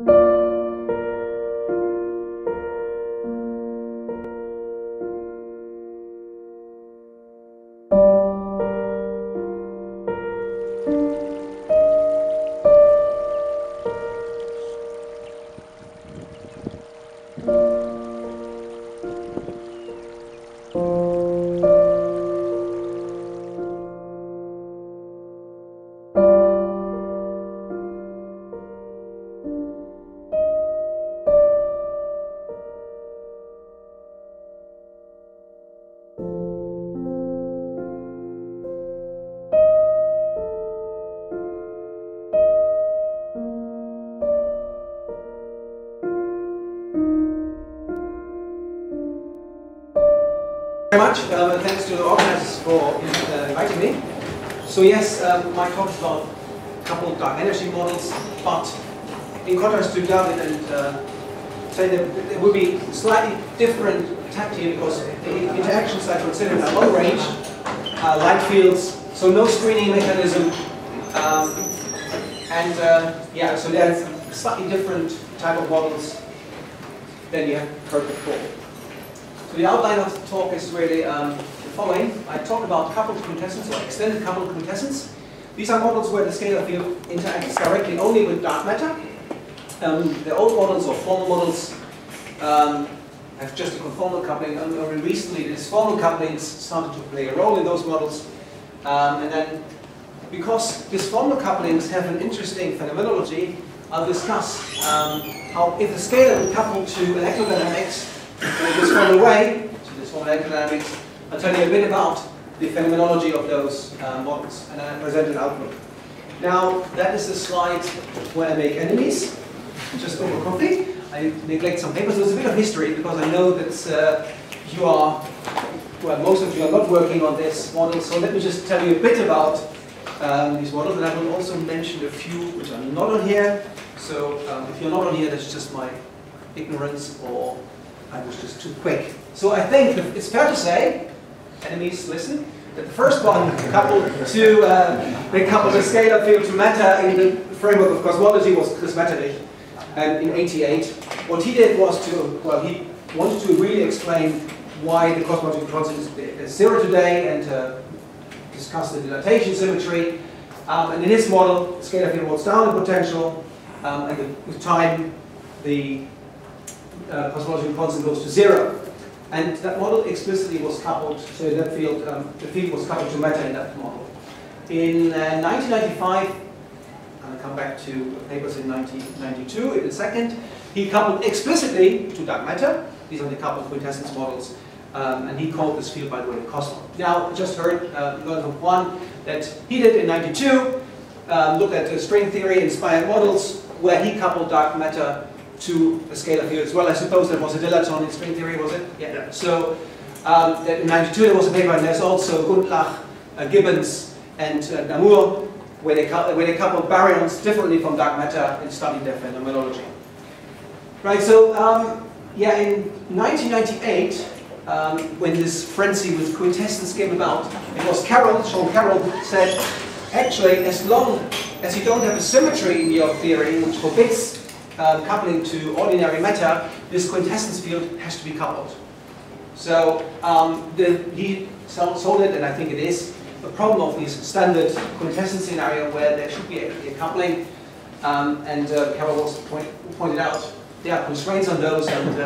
Very much. Thanks to the organizers for inviting me. So yes, my talk is about coupled dark energy models, but in contrast to David and say that there will be slightly different tact here because the interactions I considered are long range, light fields, so no screening mechanism, yeah, so there's slightly different type of models than you have heard before. So the outline of the talk is really the following. I talk about coupled quintessence or extended coupled quintessence. These are models where the scalar field interacts directly only with dark matter. The old models or formal models have just a conformal coupling. Only recently, the disformal couplings started to play a role in those models. And then, because disformal couplings have an interesting phenomenology, I'll discuss how if the scalar would couple to electrodynamics, in a disformal way, to disformal electrodynamics, I'll tell you a bit about the phenomenology of those models, and then I present an outlook. Now, that is the slide where I make enemies, just over coffee. I neglect some papers. There's a bit of history, because I know that you are, well, most of you are not working on this model, so let me just tell you a bit about these models, and I will also mention a few which are not on here. So if you're not on here, that's just my ignorance, or I was just too quick. So I think it's fair to say, enemies, listen, that the first one coupled to they coupled the scalar field to matter in the framework of cosmology was Chris Metternich in '88. What he did was to, well, he wanted to really explain why the cosmological constant is zero today, and discuss the dilatation symmetry. And in his model, the scalar field holds down in potential, and with time, the cosmological constant goes to zero. And that model explicitly was coupled, so in that field, the field was coupled to matter in that model. In 1995, and I'll come back to papers in 1992 in a second, he coupled explicitly to dark matter. These are the coupled quintessence models. And he called this field, by the way, the cosmol. Now, I just heard, learned from one, that he did in '92, looked at the string theory inspired models, where he coupled dark matter to a scalar field as well. I suppose there was a dilaton in string theory, was it? Yeah. So in '92 there was a paper, and there's also Gundlach, Gibbons, and Namur, where they coupled baryons differently from dark matter and studied their phenomenology. Right. So yeah, in 1998, when this frenzy with quintessence came about, it was Sean Carroll, who said, actually, as long as you don't have a symmetry in your theory which forbids coupling to ordinary matter, this quintessence field has to be coupled. So he sold it, and I think it is the problem of this standard quintessence scenario where there should be a coupling, and Carroll also pointed out there are constraints on those, and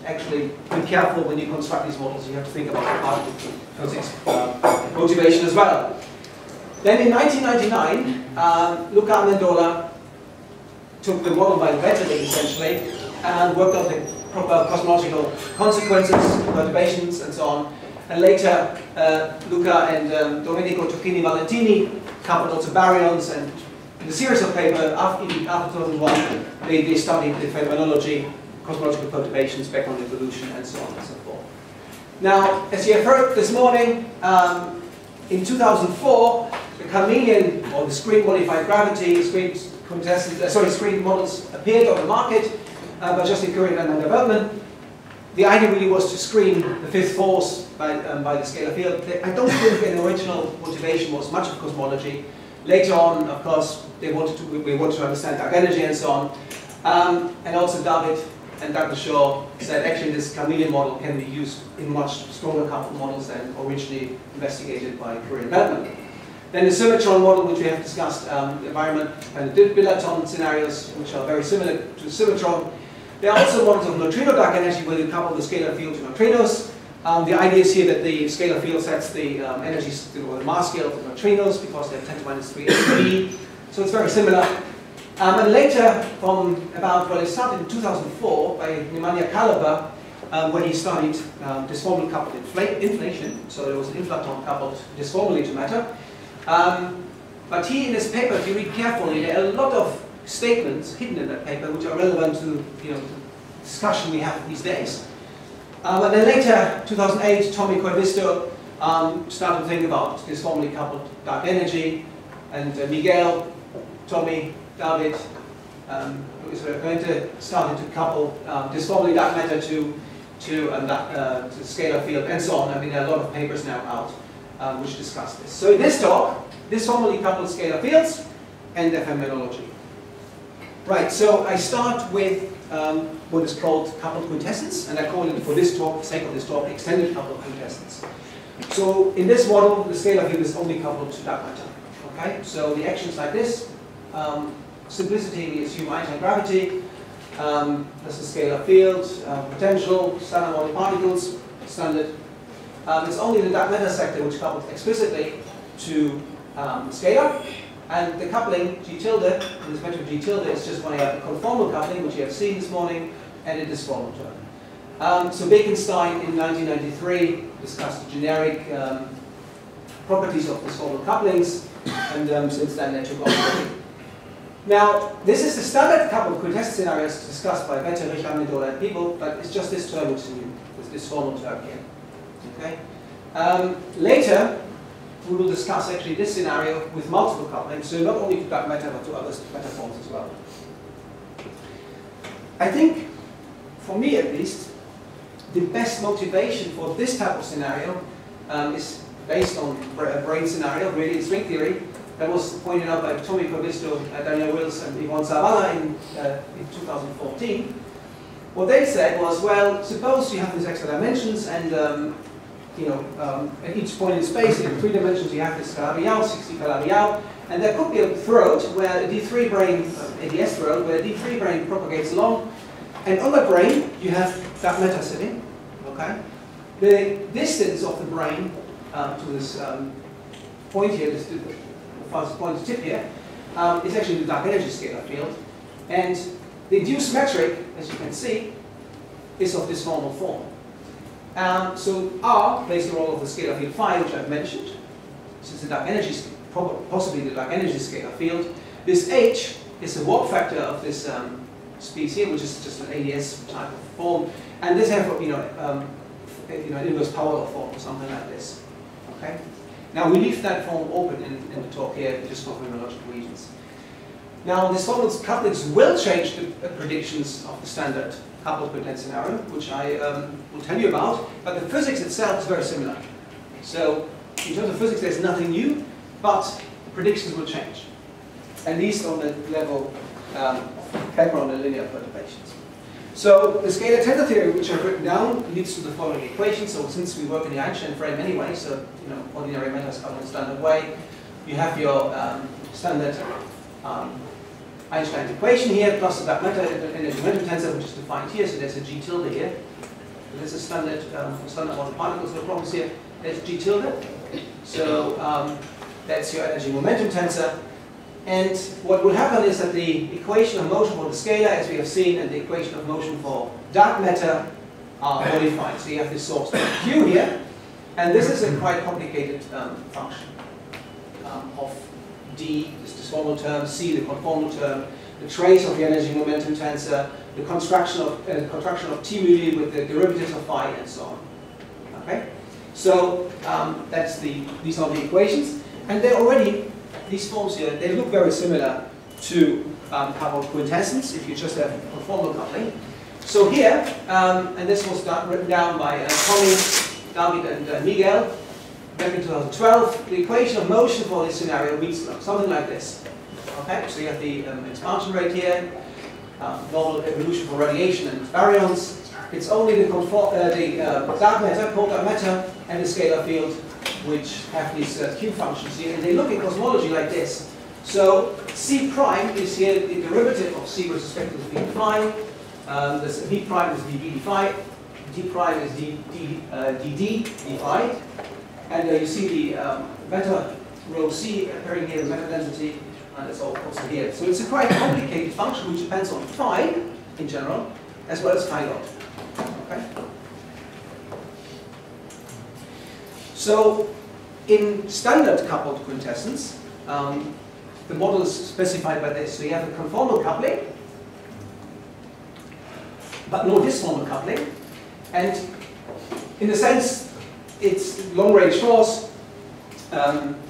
actually be careful when you construct these models. You have to think about the particle physics motivation as well. Then in 1999, Luca Amendola took the model by embedding essentially and worked on the proper cosmological consequences, perturbations, and so on. And later, Luca and Domenico Tocchini Valentini coupled also baryons, and in a series of papers after 2001, they studied the phenomenology, cosmological perturbations, background evolution, and so on and so forth. Now, as you have heard this morning, in 2004, the chameleon, or the screen-modified gravity, screen models appeared on the market by Justin Curry and development. The idea really was to screen the fifth force by the scalar field. I don't think an original motivation was much of cosmology. Later on, of course, we wanted to understand dark energy and so on. And also David and Dr. Shaw said actually this chameleon model can be used in much stronger coupled models than originally investigated by Curry and Feldman. Then the symmetron model, which we have discussed, the environment and the Billaton scenarios, which are very similar to the symmetron. There are also models of neutrino dark energy where you couple the scalar field to neutrinos. The idea is here that the scalar field sets the energy or the mass scale of the neutrinos because they're 10 to minus 3 eV. So it's very similar. And later, from about, well, it started in 2004 by Nemanja Kaleber, where he studied disformal coupled inflation. So there was an inflaton coupled disformally to matter. But he, in his paper, if you read carefully, there are a lot of statements hidden in that paper which are relevant to the discussion we have these days. And then later, 2008, Tommy Coivisto started to think about disformally coupled dark energy, and Miguel, Tommy, David started to couple disformally dark matter to scalar field and so on. I mean, there are a lot of papers now out which discuss this. So in this talk, disformally coupled scalar fields and their phenomenology. Right, so I start with what is called coupled quintessence, and I call it, for this talk, for the sake of this talk, extended coupled quintessence. So in this model, the scalar field is only coupled to dark matter. Okay, so the actions like this. Simplicity, we assume anti-gravity. That's the scalar field, potential, standard model particles, standard. It's only the dark matter sector which coupled explicitly to scalar. And the coupling, G tilde, in this metric G tilde, is just when you have the conformal coupling, which you have seen this morning, and a disformal term. So Bekenstein in 1993 discussed the generic properties of disformal couplings, and since then they took off. Now, this is the standard coupled quintessence scenarios discussed by Vetter, Richard, Mendola, and people, but it's just this term which is new, this formal term here. Okay. Later, we will discuss actually this scenario with multiple couplings, so not only to dark matter, but to other matter forms as well. I think, for me at least, the best motivation for this type of scenario is based on a brain scenario, really, string theory. That was pointed out by Tommy Covisto, Daniel Wills, and Yvonne Zavala in 2014. What they said was, well, suppose you have these extra dimensions, and at each point in space, in 3 dimensions, you have this Calabi-Yau, 60 Calabi-Yau, and there could be a throat where a D3 brane, ADS throat, where a D3 brane propagates along, and on the brane you have dark matter sitting. Okay, the distance of the brane to this point here, this point tip here, is actually the dark energy scalar field, and the induced metric, as you can see, is of this normal form. So R plays the role of the scalar field phi, which I've mentioned. This is the dark energy, possibly the dark energy scalar field. This H is the warp factor of this species here, which is just an ADS type of form, and this have an inverse power law form or something like this. Okay. Now we leave that form open in the talk here, just for phenomenological reasons. Now this formal couplings will change the predictions of the standard coupled quintessence scenario, which I will tell you about, but the physics itself is very similar. So in terms of physics, there's nothing new, but the predictions will change, at least on the level of background and linear perturbations. So the scalar tensor theory, which I've written down, leads to the following equation. So since we work in the Einstein frame anyway, so ordinary matters come in a standard way, you have your standard Einstein equation here, plus the dark matter energy momentum tensor, which is defined here. So there's a G tilde here. So this is standard standard model particles. No problems here. There's G tilde. So that's your energy momentum tensor. And what will happen is that the equation of motion for the scalar, as we have seen, and the equation of motion for dark matter are modified. So you have this source Q here, and this is a quite complicated function of D, this disformal term, C, the conformal term, the trace of the energy momentum tensor, the construction of T mu with the derivatives of phi, and so on. Okay, so these are the equations, and they're already. These forms here, they look very similar to coupled quintessence if you just have conformal coupling. So here, and this was written down by Tommy, David, and Miguel back in 2012, the equation of motion for this scenario reads something like this. Okay, so you have the expansion rate here, normal evolution for radiation and baryons. It's only the dark matter, cold dark matter, and the scalar field which have these Q functions here, and they look in cosmology like this. So C prime is here the derivative of C with respect to the field phi. This V prime is dB d phi. D prime is dd d phi. And you see the matter rho C appearing here, the matter density, and it's also here. So it's a quite complicated function which depends on phi in general, as well as phi naught. Okay? So in standard coupled quintessence, the model is specified by this. So you have a conformal coupling, but no disformal coupling. And in a sense, it's long-range force.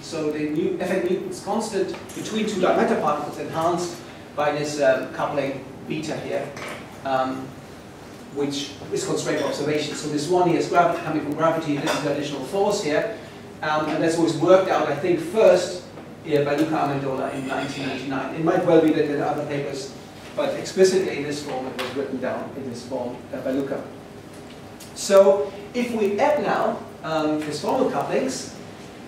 So the effect Newton's constant between two dark matter particles enhanced by this coupling beta here, which is constrained by observation. So this one here is gravity coming from gravity. This is the additional force here, and that's always worked out, I think, first by Luca Amendola in 1999. It might well be that there are other papers, but explicitly in this form it was written down in this form by Luca. So if we add now disformal couplings,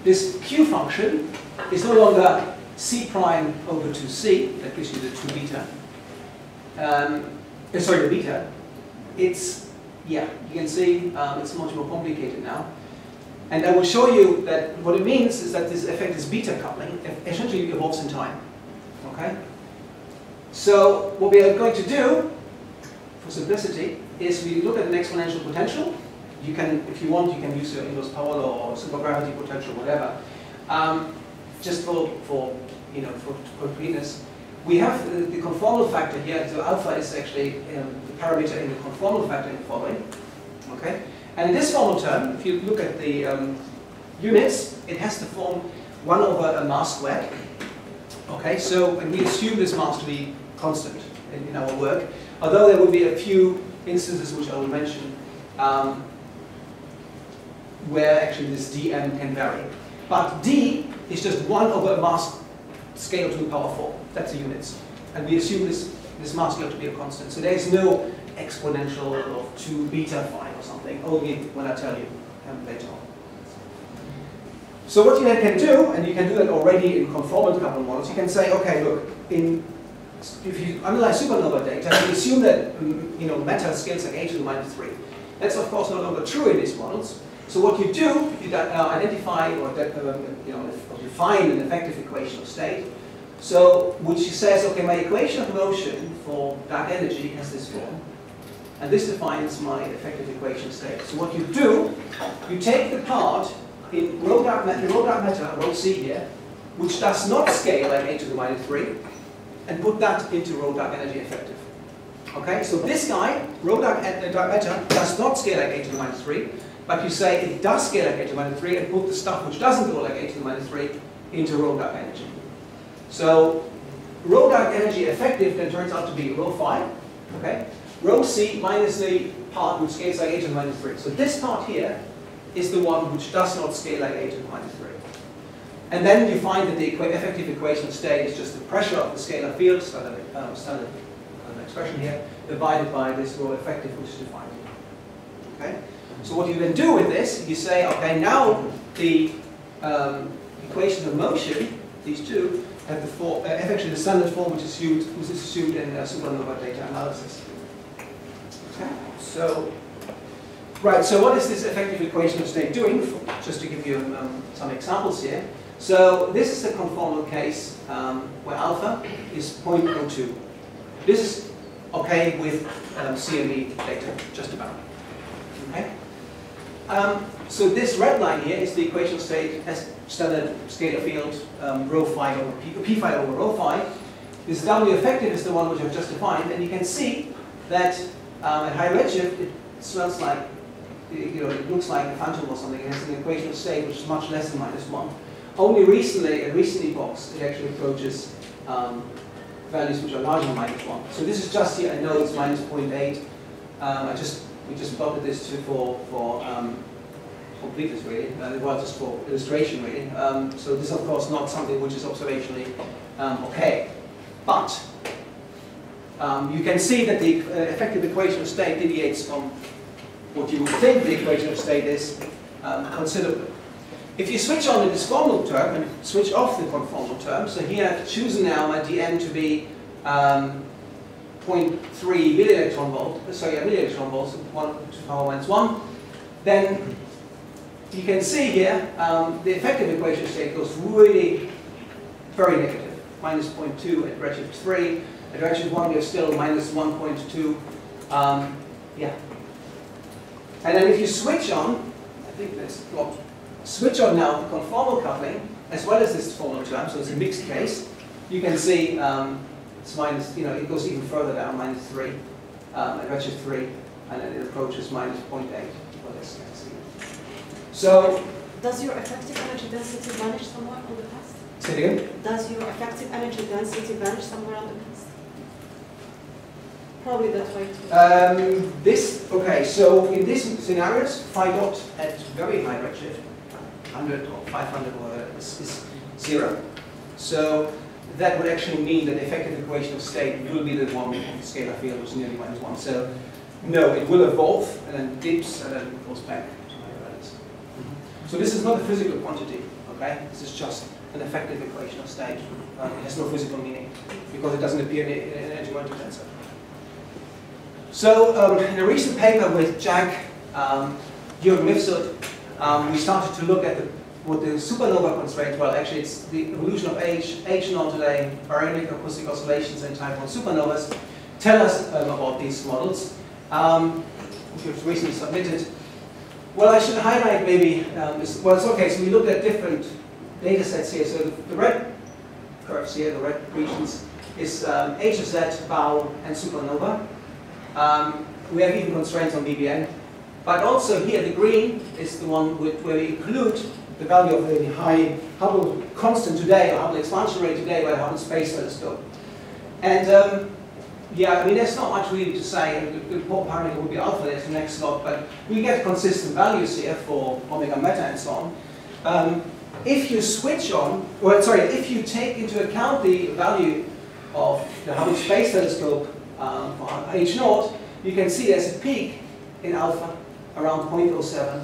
this Q function is no longer C prime over 2C, that gives you the 2 beta. The beta. It's, yeah, you can see it's much more complicated now. And I will show you that what it means is that this effect is beta coupling, essentially evolves in time. Okay? So what we are going to do, for simplicity, is we look at an exponential potential. You can, if you want, you can use your inverse power law or supergravity potential, whatever. Just for completeness, we have the conformal factor here. So alpha is actually the parameter in the conformal factor in the following. Okay, and in this formal term, if you look at the units, it has to form 1 over a mass squared. Okay, so and we assume this mass to be constant in our work, although there will be a few instances which I will mention. Where actually this dm can vary. But d is just 1 over a mass scale to the power 4. That's the units. And we assume this mass scale to be a constant. So there is no exponential of 2 beta phi or something, only when I tell you later on. So what you then can do, and you can do that already in conformal coupled models, you can say, okay, look, if you analyze supernova data, you assume that matter scales like a to the minus 3. That's of course no longer true in these models. So what you do, you identify or define an effective equation of state. So which says, okay, my equation of motion for dark energy has this form, and this defines my effective equation of state. So what you do, you take the part in rho dark matter, rho C here, which does not scale like a to the minus 3, and put that into rho dark energy effective. Okay, so this guy, rho dark matter, does not scale like a to the minus 3. But you say it does scale like a to the minus 3 and put the stuff which doesn't go like a to the minus 3 into rho dark energy. So rho dark energy effective then turns out to be rho phi, okay? Rho C minus the part which scales like a to the minus 3. So this part here is the one which does not scale like a to the minus 3. And then you find that the effective equation of state is just the pressure of the scalar field, standard expression here, divided by this rho effective which is defined here. Okay? So what you then do with this, you say, okay, now the equation of motion, these two, have the form, actually the standard form which is assumed in supernova data analysis. Okay. So, right. So what is this effective equation of state doing? Just to give you some examples here. So this is the conformal case where alpha is 0.02. This is okay with CME data, just about. Okay. So this red line here is the equation of state as standard scalar field rho phi over p phi over rho phi. This W effective is the one which I've just defined, and you can see that at high redshift it smells like, it looks like a phantom or something. It has an equation of state which is much less than -1. Only recently, at recent epochs, it actually approaches values which are larger than -1. So this is just here. I know it's -0.8. We just plotted this for completeness really, well, just for illustration really. So this is of course not something which is observationally okay. But you can see that the effective equation of state deviates from what you would think the equation of state is considerably. If you switch on the disformal term and switch off the conformal term, so here I've chosen now my dm to be 0.3 millielectron volts, millielectron volts, 1 to the power minus 1, then you can see here the effective equation of state goes really very negative, minus 0.2 at redshift 3. At redshift 1 you're still minus 1.2. Yeah. And then if you switch on, I think that's well, switch on now the conformal coupling as well as this formal term, so it's a mixed case. You can see it's minus, it goes even further down, minus 3 at redshift 3, and then it approaches minus 0.8 for this case. So, does your effective energy density vanish somewhere on the past? Say it again? Does your effective energy density vanish somewhere on the past? Probably that way too. Okay, so in these scenarios, phi dot at very high redshift, 100 or 500 or whatever, is 0. So that would actually mean that the effective equation of state will be the one on the scalar field, which is nearly minus 1. So no, it will evolve and then dips and then goes back to higher values. So this is not a physical quantity, okay? This is just an effective equation of state. It has no physical meaning because it doesn't appear in an energy momentum tensor. So in a recent paper with Jack, Jürgen Mifsud, we started to look at what the supernova constraint, well actually it's the evolution of H0 today, baryonic acoustic oscillations in type 1 supernovas, tell us about these models, which we've recently submitted. Well, I should highlight maybe, it's okay, so we looked at different data sets here. So the red curves here, the red regions, is H of Z, BAO, and supernova. We have even constraints on BBN. But also here, the green is the one where we include the value of the high Hubble constant today, or Hubble expansion rate today, by the Hubble Space Telescope. And yeah, I mean, there's not much really to say. The important parameter would be alpha, there's the next slot, but we get consistent values here for omega meta and so on. If you switch on, if you take into account the value of the Hubble Space Telescope for H0, you can see there's a peak in alpha around 0.07.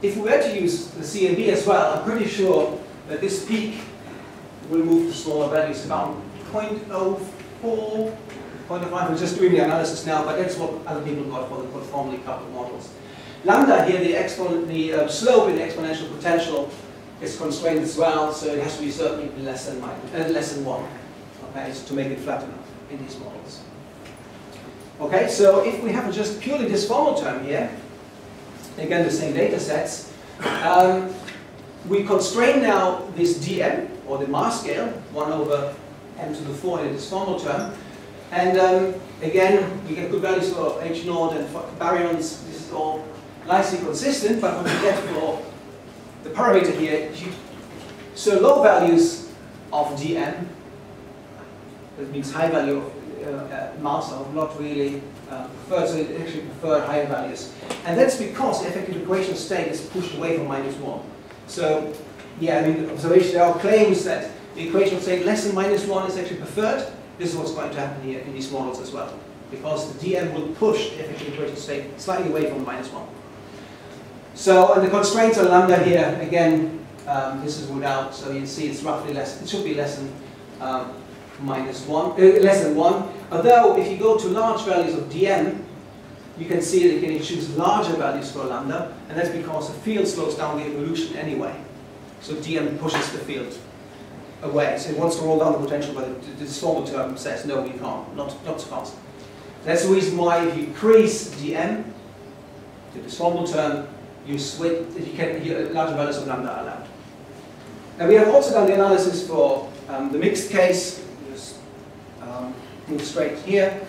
If we were to use the CMB as well, I'm pretty sure that this peak will move to smaller values, about 0.04, 0.05. We're just doing the analysis now, but that's what other people got for the conformally coupled models. Lambda here, the slope in the exponential potential is constrained as well, so it has to be certainly less than 1, okay, so to make it flat enough in these models. Okay, so if we have just purely this formal term here, again the same data sets, we constrain now this dm, or the mass scale, 1 over m to the 4 in this formal term, and again we get good values for H0 and for baryons. This is all nicely consistent, but what we get for the parameter here, so low values of dm, that means high value of mass are not really preferred, so they actually prefer higher values. And that's because the effective equation of state is pushed away from -1. So, yeah, I mean, observation, there are claims that the equation of state less than -1 is actually preferred. This is what's going to happen here in these models as well, because the dm will push the effective equation of state slightly away from -1. So, and the constraints on lambda here, again, this is without, so you see it's roughly less, it should be less than less than 1. Although, if you go to large values of dm, you can see that you can choose larger values for lambda, and that's because the field slows down the evolution anyway. So dm pushes the field away. So it wants to roll down the potential, but the disformal term says, no, you can't, not so fast. That's the reason why if you increase dm, the disformal term, you switch, larger values of lambda are allowed. And we have also done the analysis for the mixed case. Just move straight here.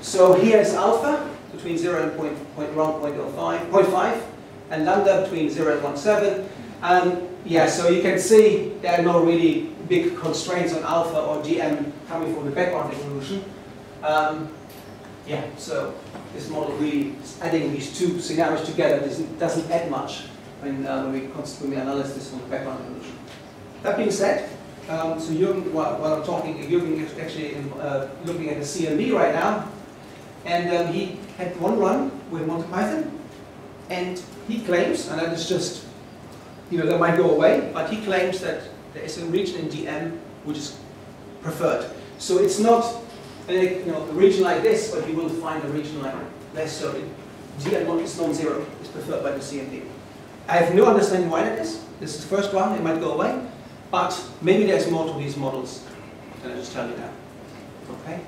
So here is alpha between 0 and 0.5, and lambda between 0 and 1.7. And yeah, so you can see there are no really big constraints on alpha or dm coming from the background evolution. Yeah, so this model really is adding these two scenarios together. This doesn't add much when we analyze this from the background evolution. That being said, so Jürgen, while I'm talking, Jürgen is actually looking at the CMB right now, and he had one run with MontyPython, and he claims, and that is just, that might go away, but he claims that there is a region in DM which is preferred. So it's not a region like this, but you will find a region like this. So DM is non-zero, is preferred by the CMD. I have no understanding why that is. This is the first one, it might go away. But maybe there's more to these models than I just tell you now. Okay?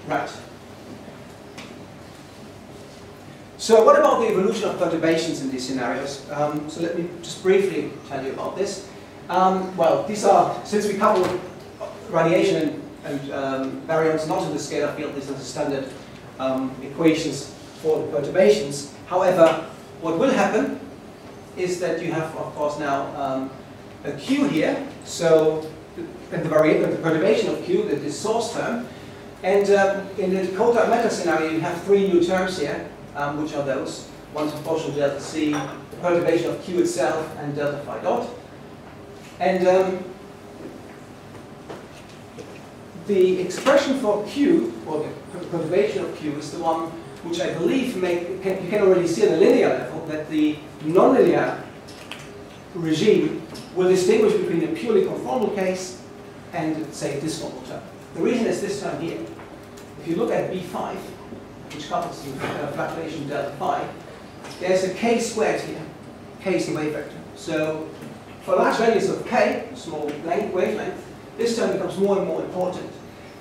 Right. So what about the evolution of perturbations in these scenarios? So let me just briefly tell you about this. Well, these are, since we couple radiation and baryons not in the scalar field, these are the standard equations for the perturbations. However, what will happen is that you have, of course, now a Q here, so and the perturbation of Q, this source term, and in the Cota meta scenario you have three new terms here, which are those. One's proportional to delta C, the perturbation of Q itself, and delta phi dot. And the expression for Q, or the perturbation of Q, is the one which I believe you can already see on the linear level, that the nonlinear regime will distinguish between a purely conformal case and, say, a disformal term. The reason is this term here. If you look at B5, which couples the fluctuation delta phi, there's a k squared here. K is the wave vector. So for large values of k, small wavelength, this term becomes more and more important.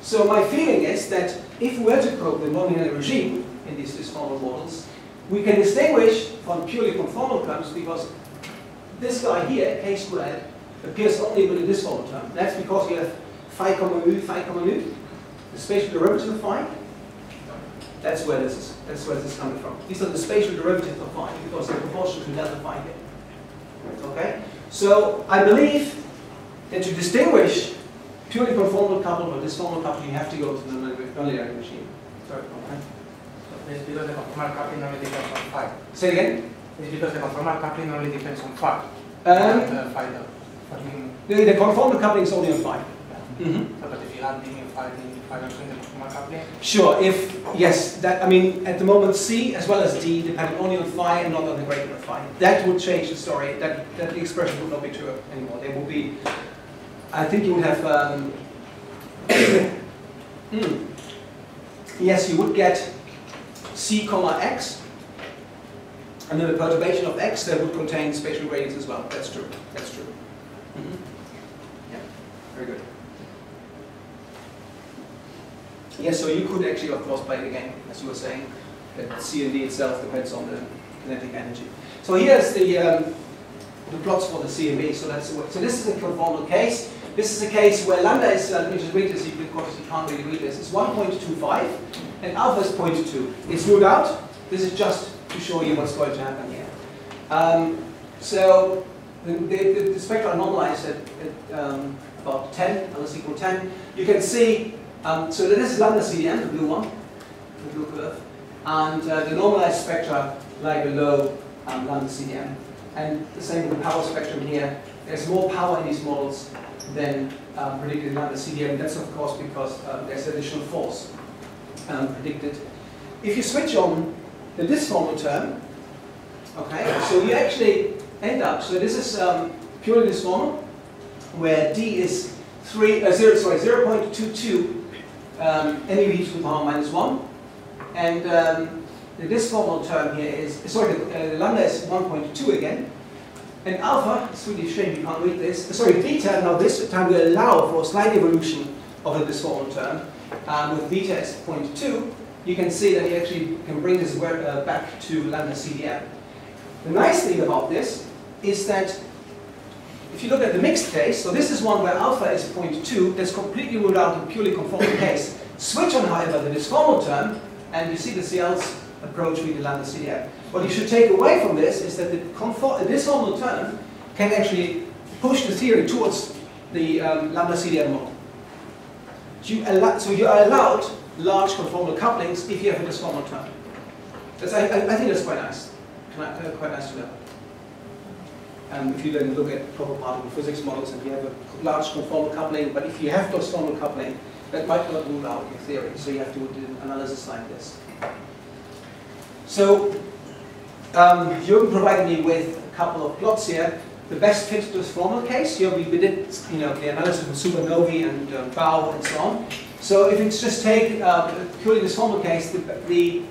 So my feeling is that if we were to probe the nonlinear regime in these disformal models, we can distinguish from purely conformal terms because this guy here, k squared, appears only with a disformal term. That's because you have phi comma mu, the spatial derivative of phi. That's where this is coming from. These are the spatial derivatives of phi because they're proportional to delta phi here. Okay? So I believe that to distinguish purely conformal couple or disformal couple, you have to go to the nonlinear regime. Sorry, okay? It's because the conformal coupling only depends on phi. Say it again? It's because the conformal coupling only depends on phi. The conformal coupling is only on phi. Mm-hmm. But if you add linear phi also in the conformal coupling? Sure, yes, at the moment C as well as D depend only on phi and not on the gradient of phi. That would change the story, that the expression would not be true anymore. They would be, I think you would have, yes, you would get C comma X, and then the perturbation of X that would contain spatial gradients as well. That's true, that's true. Yeah, very good. Yes, so you could actually, of course, play the game, as you were saying, that C and D itself depends on the kinetic energy. So here's the plots for the CMB. So this is a conformal case. This is a case where lambda is, let me just read this because you can't really read this. It's 1.25 and alpha is 0.2. It's ruled out. This is just to show you what's going to happen here. So the spectra are normalized at about 10, unless equal 10. You can see. So this is lambda CDM, the blue one, the blue curve, and the normalized spectra lie below lambda CDM. And the same with the power spectrum here. There's more power in these models than predicted in lambda CDM. That's of course because there's additional force predicted. If you switch on the disformal term, okay, so you actually end up. So this is purely disformal, where D is 0.22. MeV to the power minus 1, and the disformal term here is, the lambda is 1.2 again, and alpha, it's really shame you can't read this, beta, now this time will allow for a slight evolution of the disformal term, with beta is 0.2, you can see that you actually can bring this back to lambda CDM. The nice thing about this is that if you look at the mixed case, so this is one where alpha is 0.2, that's completely ruled out in purely conformal case. Switch on, however, the disformal term, and you see the CL's approach with the lambda CDM. What you should take away from this is that the disformal term can actually push the theory towards the lambda CDM model. So you are allowed large conformal couplings if you have a disformal term. I think that's quite nice. Quite nice to know. if you then look at proper particle physics models and you have a large conformal coupling, but if you have disformal coupling, that might not rule out your theory, so you have to do an analysis like this. So, Jürgen provided me with a couple of plots here. The best fit disformal case, here we did the analysis of supernovae and Bau and so on. So if it's just take purely disformal case, the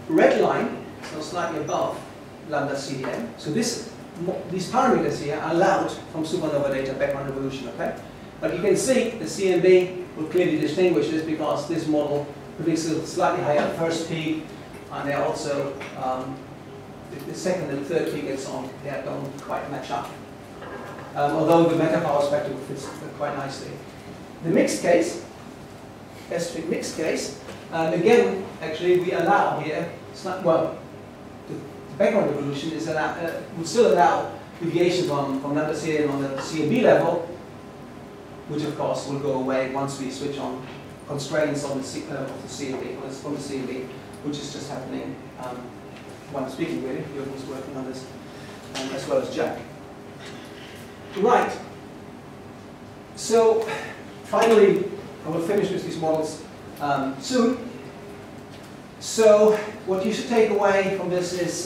red line, so slightly above lambda CDM. So these parameters here are allowed from supernova data background evolution, okay? But you can see the CMB will clearly distinguish this because this model predicts a slightly higher first peak, and they're also the second and third peak and so on, they don't quite match up. Although the meta power spectrum fits quite nicely. The mixed case, S-fit mixed case, again, actually we allow here, the background evolution is would still allow deviation from lambda CDM on the CMB level, which of course will go away once we switch on constraints on the CMB, from the CMB, which is just happening while I'm speaking really. Jürgen was working on this, as well as Jack. Right. So finally, I will finish with these models soon. So what you should take away from this is,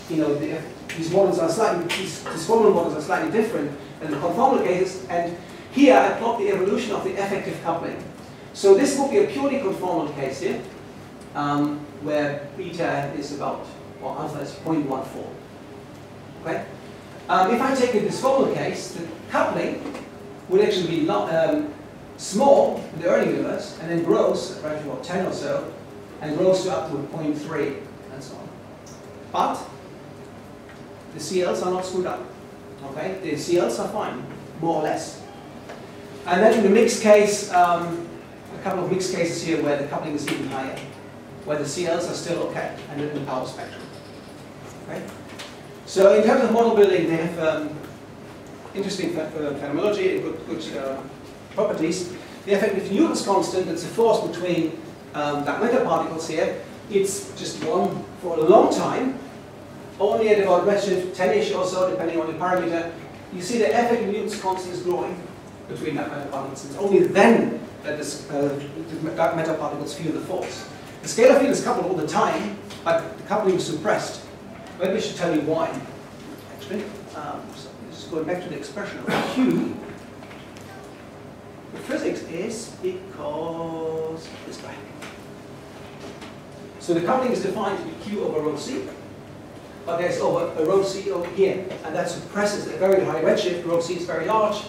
these models are these disformal models are slightly different than the conformal cases. And here I plot the evolution of the effective coupling. So this would be a purely conformal case here, where beta is about, or alpha is 0.14. Okay. If I take a disformal case, the coupling would actually be small in the early universe, and then grows at roughly about 10 or so, and grows to up to 0.3, and so on. But the CLs are not screwed up. Okay, the CLs are fine, more or less. And then in the mixed case, a couple of mixed cases here where the coupling is even higher, where the CLs are still okay, and in the power spectrum. Okay. So in terms of model building, they have interesting phenomenology and good properties. The effective Newton's constant, that's the force between dark matter particles here, it's just one for a long time, only at about redshift 10-ish or so, depending on the parameter. You see the effective Newton's constant is growing between dark matter particles. It's only then that the dark matter particles feel the force. The scalar field is coupled all the time, but the coupling is suppressed. Maybe I should tell you why, actually. So just going back to the expression of Q. The physics is because this guy. So the coupling is defined to be Q over rho C, but there's over a rho C over here, and that suppresses a very high redshift. Rho C is very large.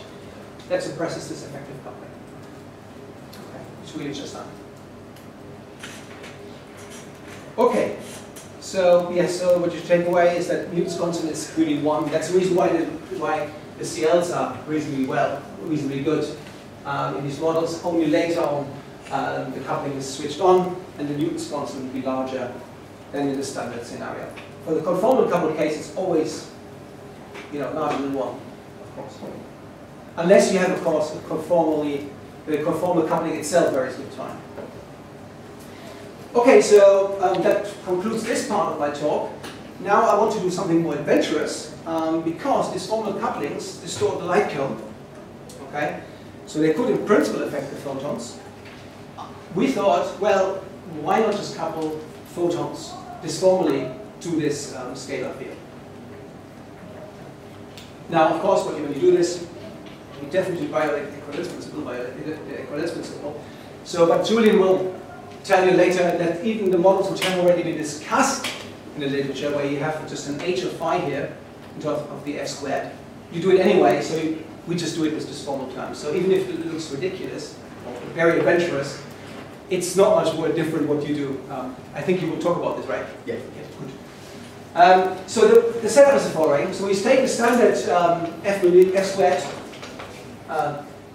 That suppresses this effective coupling. Okay, it's really just that. Okay. So yes, so what you take away is that Newton's constant is really 1. That's the reason why the CLs are reasonably good in these models. Only later on the coupling is switched on, and the Newton's constant will be larger than in the standard scenario. For the conformal coupled case, it's always larger than 1, of course. Unless you have, of course, the conformal coupling itself varies with time. Okay, so that concludes this part of my talk. Now I want to do something more adventurous, because disformal couplings distort the light cone. Okay, so they could in principle affect the photons. We thought, well, why not just couple photons disformally to this scalar field? Now, of course, when you do this, you definitely violate the equivalence principle. So, but Julian will tell you later that even the models which have already been discussed in the literature, where you have just an h of phi here in terms of the f squared, you do it anyway, so we just do it with disformal terms. So even if it looks ridiculous or very adventurous, it's not much more different what you do. I think you will talk about this, right? Yeah. Good. So the setup is the following. So we take the standard f squared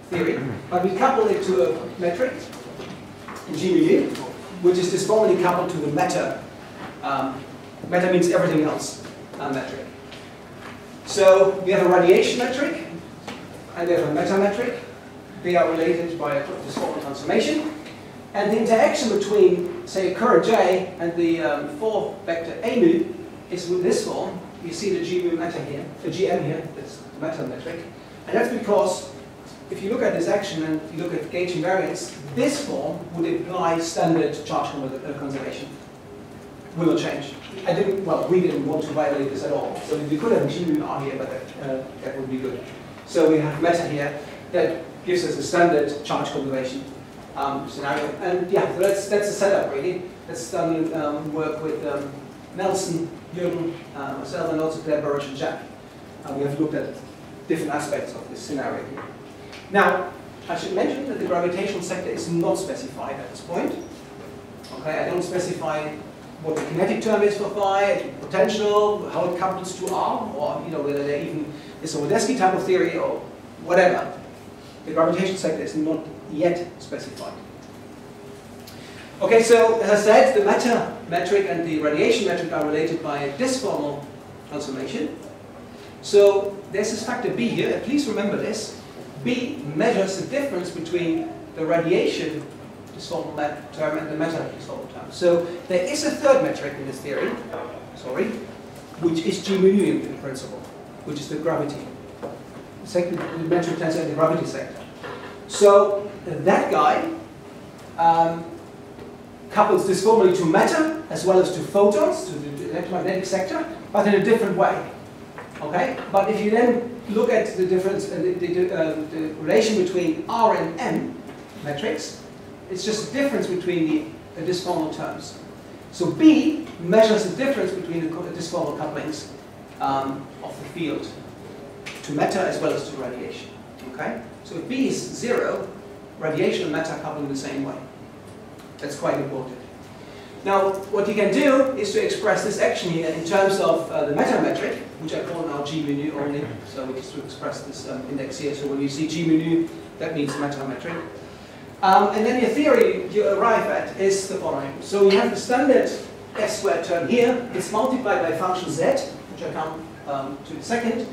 theory, but we couple it to a metric, G mu, which is disformally coupled to the meta. Meta means everything else metric. So we have a radiation metric, and we have a meta metric. They are related by a disformal transformation. And the interaction between, say, a current J and the 4-vector A mu is with this form. you see the G mu matter here, the GM here, that's the matter metric. And that's because if you look at this action and you look at gauge invariance, this form would imply standard charge conservation. Will not change. We didn't want to violate this at all. So we could have G mu R here, but that would be good. So we have matter here that gives us a standard charge conservation scenario. And yeah, so that's the setup really. That's done work with Nelson, Jürgen, myself, and also Claire Burridge and Jack. We have looked at different aspects of this scenario here. Now, I should mention that the gravitational sector is not specified at this point. Okay, I don't specify what the kinetic term is for phi, potential, how it couples to R, or whether there even is a Wodesky type of theory or whatever. The gravitational sector is not yet specified. Okay, so as I said, the matter metric and the radiation metric are related by a disformal transformation. So there's this factor B here, and please remember this. B measures the difference between the radiation disformal term and the matter disformal term. So there is a third metric in this theory, which is G mu nu in principle, which is the gravity. The metric tensor in the gravity sector. So that guy couples disformally to matter as well as to photons, to the electromagnetic sector, but in a different way. Okay? But if you then look at the difference, the relation between R and M metrics, it's just a difference between the disformal terms. So B measures the difference between the disformal couplings of the field to matter as well as to radiation. Okay? So if B is 0, radiation and matter couple in the same way. That's quite important. Now, what you can do is to express this action here in terms of the matter metric, which I call now G mu nu only. So we just to express this index here. So when you see G mu nu, that means matter metric. And then your theory you arrive at is the following. So you have the standard S squared term here. It's multiplied by function Z, which I come to in a second.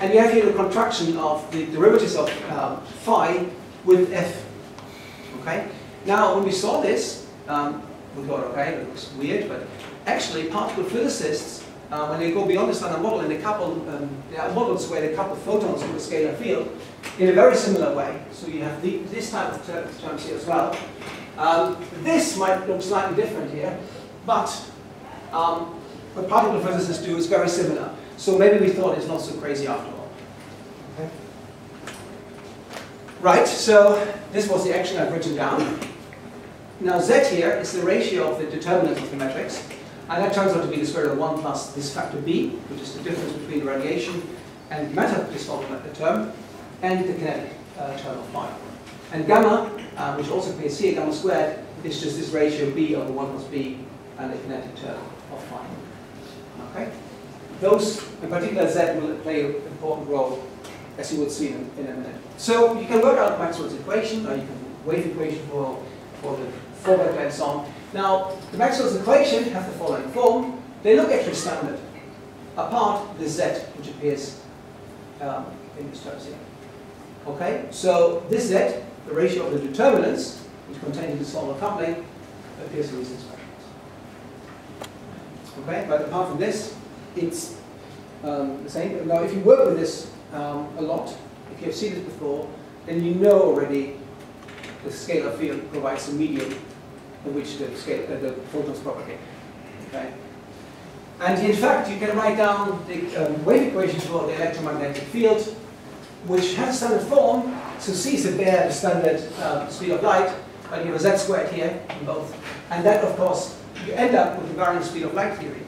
And you have here the contraction of the derivatives of phi with F. Okay? Now, when we saw this, we thought, okay, that looks weird, but actually particle physicists, when they go beyond the standard model and they couple, there are models where they couple photons to a scalar field in a very similar way. So you have this type of terms here as well. This might look slightly different here, but what particle physicists do is very similar. So maybe we thought it's not so crazy after all. Okay. Right, so this was the action I've written down. Now Z here is the ratio of the determinants of the matrix, and that turns out to be the square root of 1 plus this factor B, which is the difference between the radiation and matter disformal term, and the kinetic term of phi. And gamma, which also appears here, gamma squared, is just this ratio B over 1 plus B and the kinetic term of phi. Okay? Those, in particular Z, will play an important role, as you will see in a minute. So you can work out Maxwell's equation, or you can wave equation for the forward and so on. Now, the Maxwell's equation have the following form. They look actually standard, apart the Z, which appears in these terms here. Okay, so this Z, the ratio of the determinants, which contain the disformal coupling, appears in these expressions. Okay, but apart from this, it's the same. Now, if you work with this a lot, if you have seen this before, then you know already the scalar field provides a medium in which the photons propagate. Okay? And in fact, you can write down the wave equation for the electromagnetic field, which has a standard form. So C is the standard speed of light, but you have a Z squared here in both. And that, of course, you end up with the varying speed of light theory.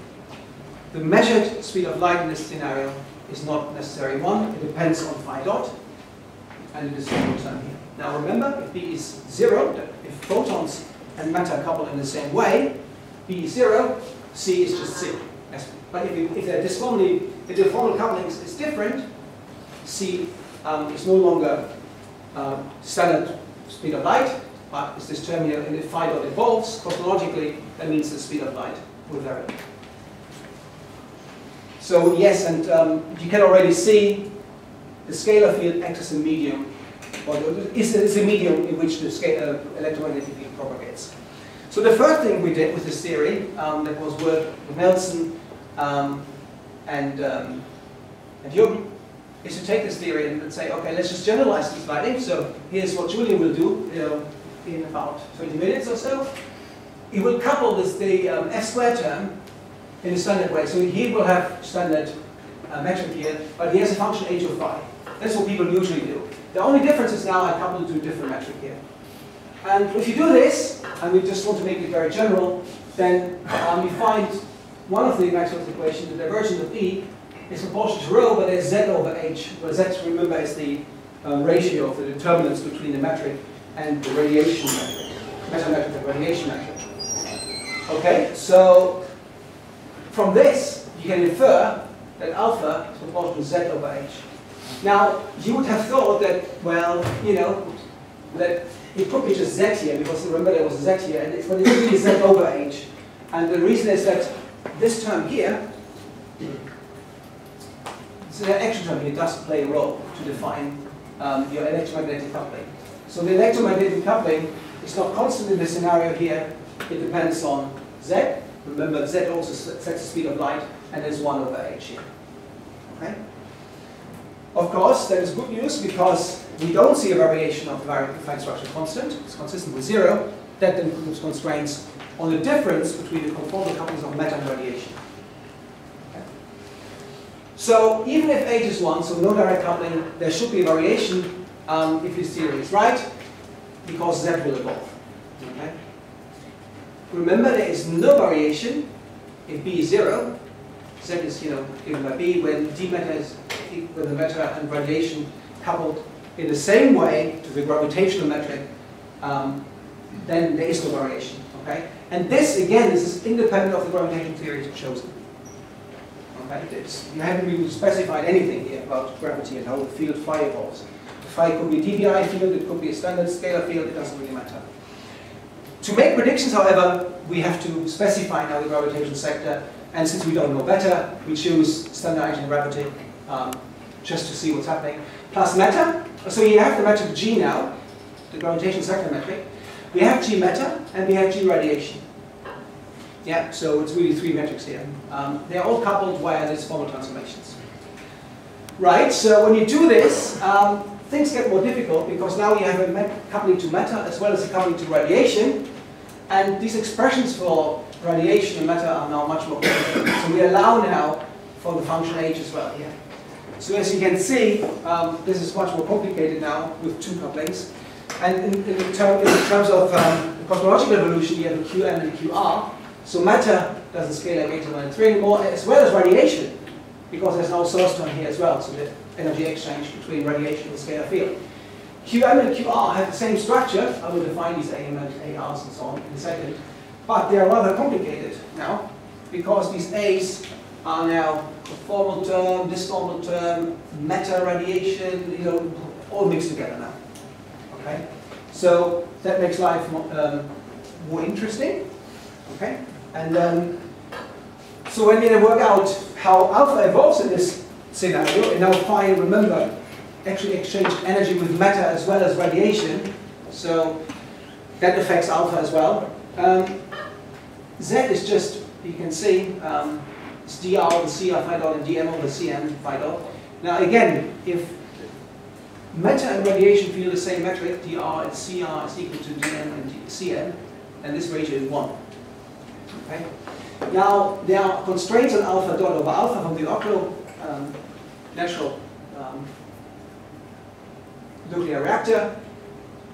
The measured speed of light in this scenario is not necessarily 1. It depends on phi dot, and it is the same term here. Now remember, if B is 0, if photons and matter couple in the same way, B is 0, C is just C. But if they're disformally, if the formal couplings is different, C is no longer standard speed of light, but it's this term here, and if phi dot evolves cosmologically, that means the speed of light will vary. So yes, and you can already see the scalar field acts as a medium, or is a medium in which the electromagnetic field propagates. So the first thing we did with this theory, that was work with Nelson, And Jürgen is to take this theory and say, okay, let's just generalize this slightly. So here's what Julian will do in about 20 minutes or so. He will couple the f squared term in a standard way. So he will have standard metric here, but he has a function h of phi. That's what people usually do. The only difference is now I couple it to a different metric here. And if you do this, and we just want to make it very general, then you find one of the Maxwell's equations, the divergence of E, is proportional to rho, but there's z over h, where z, remember, is the ratio of the determinants between the metric and the radiation metric, metametric and radiation metric. Okay, so from this, you can infer that alpha is proportional to z over h. Now, you would have thought that, well, you know, that it could be just z here, because remember there was a z here, but it's really z over h. And the reason is that this term here, so the extra term here does play a role to define your electromagnetic coupling. So the electromagnetic coupling is not constant in this scenario here. It depends on z. Remember, z also sets the speed of light, and there's 1 over h here. Okay? Of course, that is good news because we don't see a variation of the fine structure constant. It's consistent with 0. That then includes constraints on the difference between the conformal couplings of matter and radiation. Okay. So even if h is 1, so no direct coupling, there should be a variation if this theory is right, because z will evolve. Okay. Remember, there is no variation if b is 0. Z is, given by b when d matter is with the matter and radiation coupled in the same way to the gravitational metric, then there is no variation. Okay, and this again is independent of the gravitational theory chosen. Okay, you haven't really specified anything here about gravity and how the field phi evolves. Phi could be a dBi field, it could be a standard scalar field. It doesn't really matter. To make predictions, however, we have to specify now the gravitational sector. And since we don't know better, we choose standard anti-gravity just to see what's happening. Plus meta. So you have the metric G now, the gravitational sector metric. We have G meta and we have G radiation. Yeah, so it's really 3 metrics here. They're all coupled via these formal transformations. Right, so when you do this, things get more difficult because now you have a coupling to matter as well as a coupling to radiation. And these expressions for radiation and matter are now much more complicated. So we allow now for the function h as well here. So as you can see, this is much more complicated now with 2 couplings. And in terms of the cosmological evolution, you have a Qm and a Qr. So matter doesn't scale like 8-3 anymore, as well as radiation, because there's no source term here as well. So the energy exchange between radiation and scalar field. Qm and Qr have the same structure. I will define these AM and ARs and so on in a second. But they are rather complicated now, because these A's are now conformal term, disformal term, matter, radiation, all mixed together now. Okay, so that makes life more interesting. Okay, and so when we work out how alpha evolves in this scenario, and now phi, remember, actually exchanged energy with matter as well as radiation, so that affects alpha as well. Z is just, you can see, it's dr over cr phi dot and dm over cm phi dot. Now again, if matter and radiation feel the same metric, dr and cr is equal to dm and cm, and this ratio is 1. Okay? Now, there are constraints on alpha dot over alpha from the Oclo natural nuclear reactor.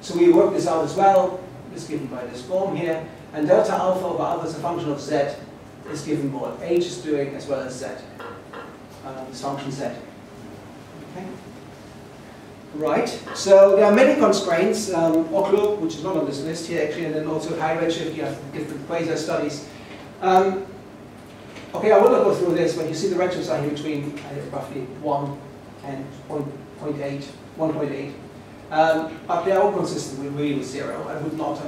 So we work this out as well. This is given by this form here. And delta alpha over alpha is a function of z is given by what h is doing as well as z. This function z. Okay. Right. So there are many constraints. Oclo, which is not on this list here actually, and then also high redshift. You have different quasar studies. Okay, I will not go through this, but you see the redshifts are here between roughly 1 and 1.8. But they are all consistent with really 0. I would not,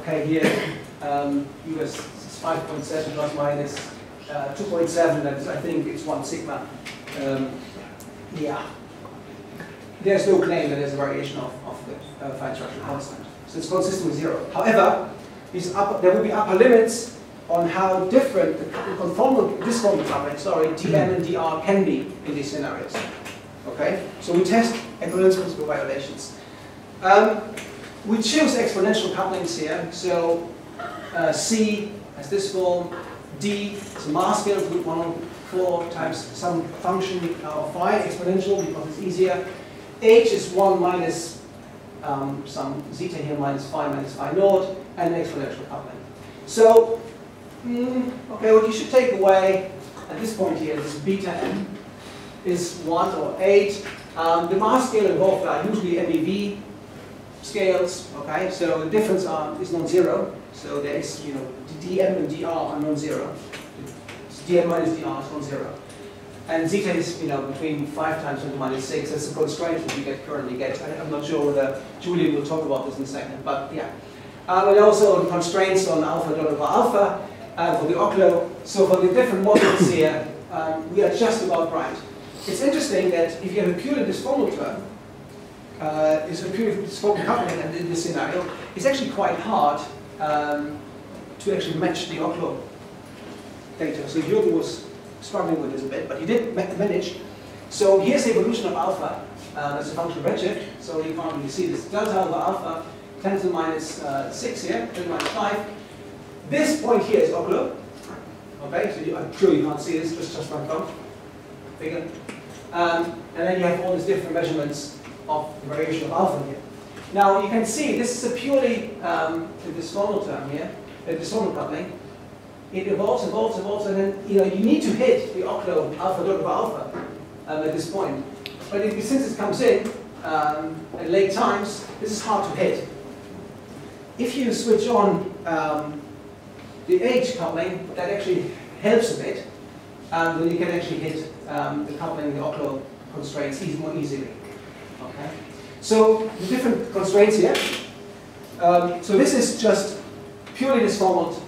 okay, here US is 5.7 plus minus 2.7, that is, I think it's 1 sigma. Yeah. There's no claim that there's a variation of the fine structure constant. So it's consistent with 0. However, there will be upper limits on how different the conformal, disformal coupling, dm and dr can be in these scenarios. Okay, so we test equivalence principle violations. We choose exponential couplings here. So C has this form, D is a mass scale of root 1 over 4 times some function of phi, exponential because it's easier. H is 1 minus some zeta here minus phi naught, and an exponential coupling. So, okay, what you should take away at this point here is beta m is 1 or 8. The mass scale involved are usually MEV scales, okay, so the difference is non-zero. So there is, dm and dr are non-zero. Dm minus dr is non-zero. And zeta is, between 5 times 10 to the minus 6. That's the constraint that you currently get. I'm not sure whether Julian will talk about this in a second, but yeah. And also the constraints on alpha dot over alpha for the Oclo. So for the different models here, we are just about right. It's interesting that if you have a purely disformal term, it's a purely disformal coupling, and in this scenario, it's actually quite hard to actually match the Oclo data. So Jürgen was struggling with this a bit, but he did manage. So here's the evolution of alpha as a function of redshift. So you can't really see this. Delta over alpha, 10 to the minus 6 here, 10 to the minus 5. This point here is Oclo. Okay, so I'm sure you can't see this, just my thumb. Bigger. And then you have all these different measurements of the variation of alpha here. Now you can see this is a purely disformal term here, a disformal coupling. It evolves, and then you need to hit the Oclo alpha dot over alpha at this point. But since it comes in at late times, this is hard to hit. If you switch on the H coupling, that actually helps a bit, then you can actually hit the coupling, the Oclo constraints more easily. Okay. So the different constraints here. So this is just purely disformal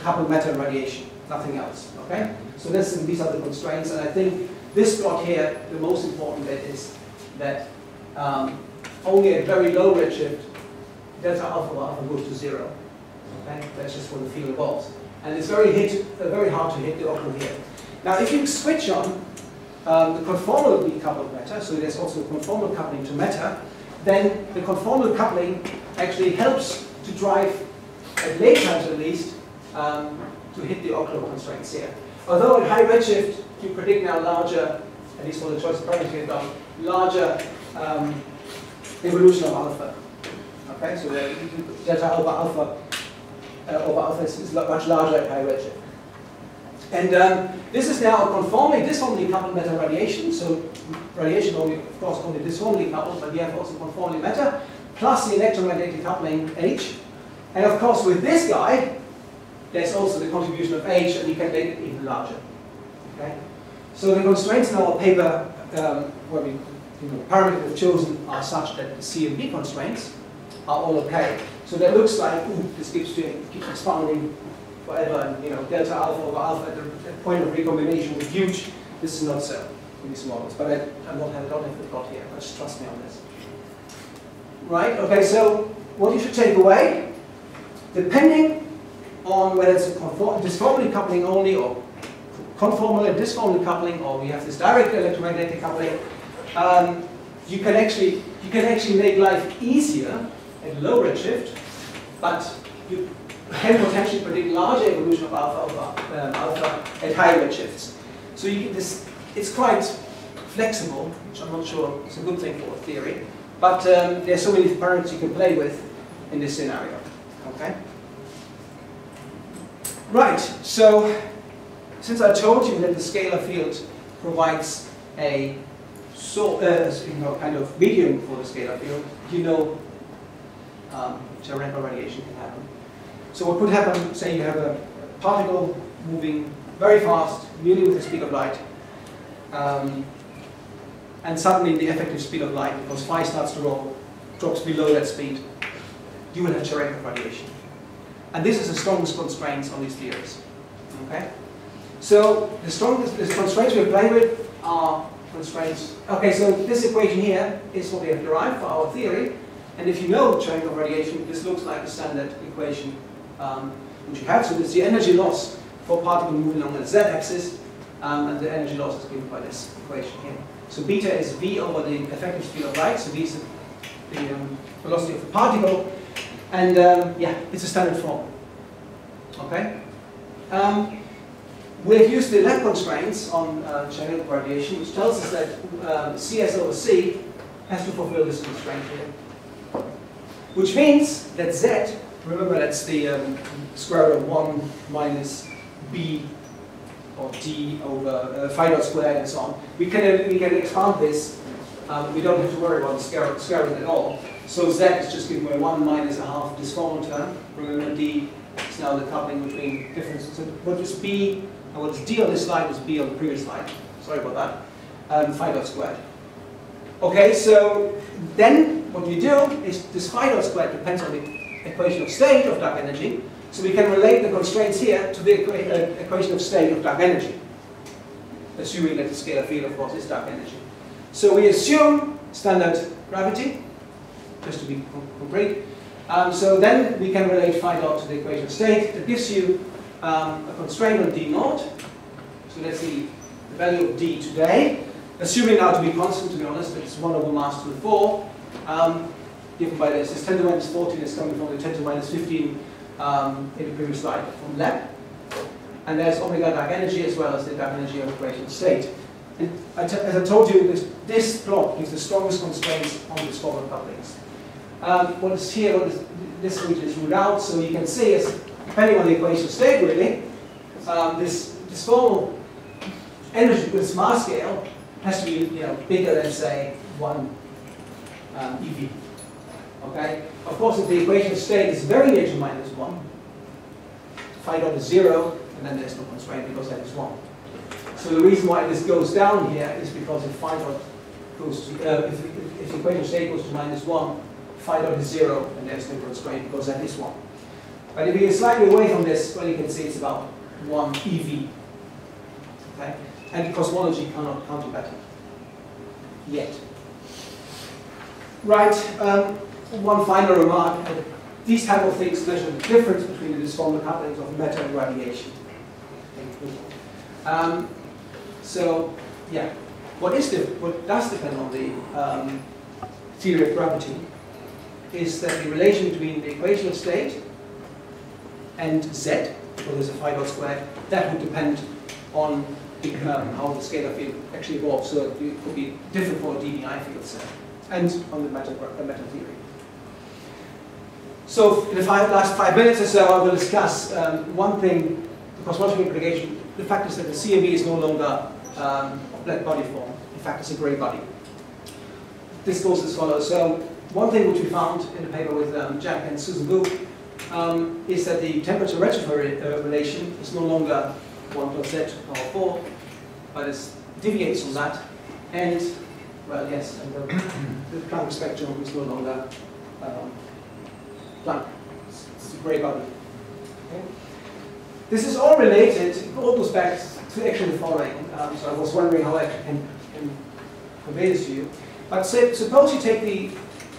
coupled matter and radiation, nothing else. Okay. So these are the constraints, and I think this plot here, the most important bit is that only at very low redshift, delta alpha over alpha goes to 0. Okay. That's just when the field evolves, and it's very hard to hit the Oclo here. Now, if you switch on the conformally coupled matter, so there's also conformal coupling to matter, then the conformal coupling actually helps to drive, at late times at least, to hit the Oclo constraints here. Although at high redshift, you predict now larger, at least for the choice of parameters done, larger evolution of alpha. Okay, so the delta over alpha is much larger at high redshift. And this is now a disformally coupled matter radiation. So radiation only, of course, only disformally coupled, but you have also conformally matter, plus the electromagnetic coupling H. And of course, with this guy, there's also the contribution of H, and you can make it even larger. Okay? So the constraints in our paper, where parameters we've chosen are such that the C and B constraints are all okay. So that looks like, this keeps expanding forever, and delta alpha over alpha at the point of recombination is huge. This is not so in these models, but I don't have the plot here. Just trust me on this. Right? Okay. So what you should take away, depending on whether it's a disformally coupling only, or conformal and disformally coupling, or we have this direct electromagnetic coupling, you can actually make life easier at low redshift, but you can potentially predict larger evolution of alpha over alpha at high redshifts. So it's quite flexible, which I'm not sure is a good thing for theory, but there's so many parameters you can play with in this scenario. Okay. Right. So since I told you that the scalar field provides a kind of medium for the scalar field, theoretical radiation can happen. So what could happen, say you have a particle moving very fast, nearly with the speed of light, and suddenly the effective speed of light, because phi starts to roll, drops below that speed, you will have Cherenkov radiation. And this is the strongest constraints on these theories. Okay? So the constraints we're playing with are constraints. Okay, so this equation here is what we have derived for our theory. And if you know Cherenkov radiation, this looks like a standard equation which you have. So this is the energy loss for a particle moving along the z-axis, and the energy loss is given by this equation here. So beta is v over the effective speed of light, so v is the velocity of the particle, and yeah, it's a standard form. Okay? We've used the lab constraints on channel radiation, which tells us that Cs over C has to fulfill this constraint here. Which means that Z, remember that's the square root of 1 minus B or D over phi dot squared and so on. We can expand this. We don't have to worry about the square root at all. So Z is just given by 1 minus a half disformal term. Remember D is now the coupling between differences. So what is B and what is D on this slide was B on the previous slide. Sorry about that. Phi dot squared. Okay, so then what we do is this phi dot squared depends on the equation of state of dark energy. So we can relate the constraints here to the equation of state of dark energy, assuming that the scalar field, of course, is dark energy. So we assume standard gravity, just to be concrete. So then we can relate phi dot to the equation of state. That gives you a constraint on d naught. So let's see the value of d today. Assuming now to be constant, to be honest, it's 1 over mass to the 4, given by this. This 10 to minus 14 is coming from the 10 to minus 15 in the previous slide from lab. And there's omega dark energy as well as the dark energy of equation state. And as I told you, this plot gives the strongest constraints on the disformal couplings. What is here, this region is ruled out, so you can see, depending on the equation of state really, this disformal energy, this mass scale, has to be bigger than, say, 1 eV. Okay? Of course, if the equation of state is very near to minus 1, phi dot is 0, and then there's no constraint because that is 1. So the reason why this goes down here is because if phi dot goes to, if the equation of state goes to minus 1, phi dot is 0, and there's no constraint because that is 1. But if you get slightly away from this, well, you can see it's about 1 eV. Okay? And cosmology cannot counter that yet. Right, one final remark. These type of things measure the difference between the disformal couplings of matter and radiation. So, yeah, what does depend on the theory of gravity is that the relation between the equation of state and Z, where there's a phi dot squared, that would depend on how the scalar field actually evolves. So it could be different for a dBi field set, and on the matter theory. So in the last 5 minutes or so, I will discuss one thing, the cosmological implication. The fact is that the CME is no longer a black body form. In fact, it's a gray body. This goes as follows. So one thing which we found in the paper with Jack and Susan Wu is that the temperature retroflow relation is no longer 1 plus z to the power 4, but it deviates from that. And, well, yes, and the Planck spectrum is no longer Planck. It's a gray body. Okay. This is all related. It all goes back to actually the following. So I was wondering how I can convey this to you. But suppose you take the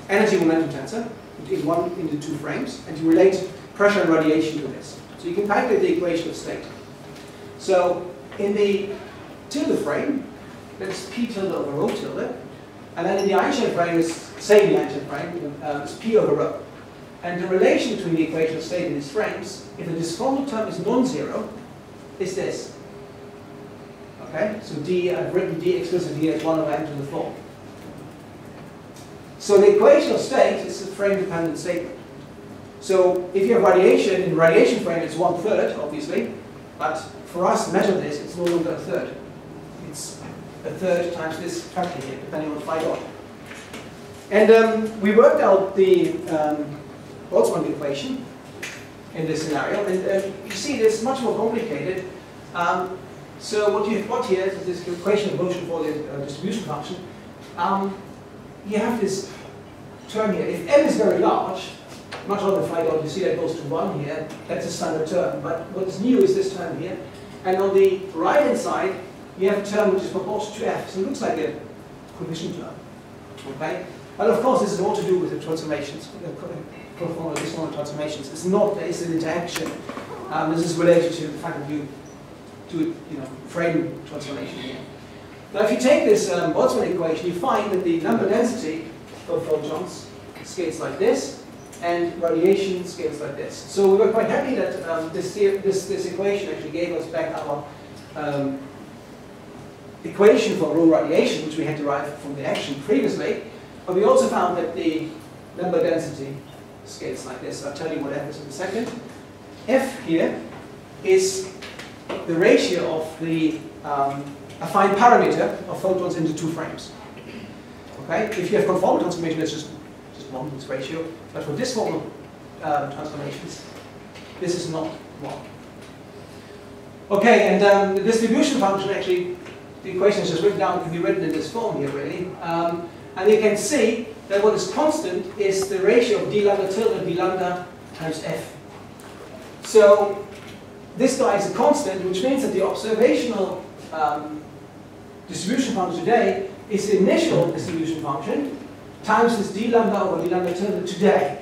energy momentum tensor into 2 frames, and you relate pressure and radiation to this. So you can calculate the equation of state. So in the tilde frame, that's P tilde over rho tilde, and then in the Einstein frame is same Einstein frame, it's P over rho. And the relation between the equation of state in these frames, if the disformal term is non-zero, is this. Okay, so D, I've written D explicitly here as 1 over m to the 4. So the equation of state is a frame-dependent statement. So if you have radiation, in radiation frame it's 1/3, obviously, but for us to measure this, it's no longer a third. It's a third times this factor here, depending on phi dot. And we worked out the Boltzmann equation in this scenario, and you see it's much more complicated. So what you've got here is this equation of motion for the distribution function. You have this term here. If m is very large, much larger than phi dot, you see that goes to 1 here. That's a standard term. But what is new is this term here. And on the right-hand side, you have a term which is proportional to f. So it looks like a coefficient term. Okay? But of course, this is all to do with the transformations, conformal disformal transformations. It's not, there is an interaction This is related to the fact that you do frame transformation here. Now, if you take this Boltzmann equation, you find that the number density for photons scales like this, and radiation scales like this. So we were quite happy that this equation actually gave us back our equation for rho radiation, which we had derived from the action previously. But we also found that the number density scales like this. I'll tell you what F is in a second. F here is the ratio of the affine parameter of photons into two frames. Okay? If you have conformal transformation, it's just one, this ratio. But for disformal transformations, this is not one. Okay, and the distribution function actually, the equation is just written down, can be written in this form here really. And you can see that what is constant is the ratio of d lambda tilde d lambda times f. So this guy is a constant, which means that the observational distribution function today is the initial distribution function times this d lambda over d lambda tilde today.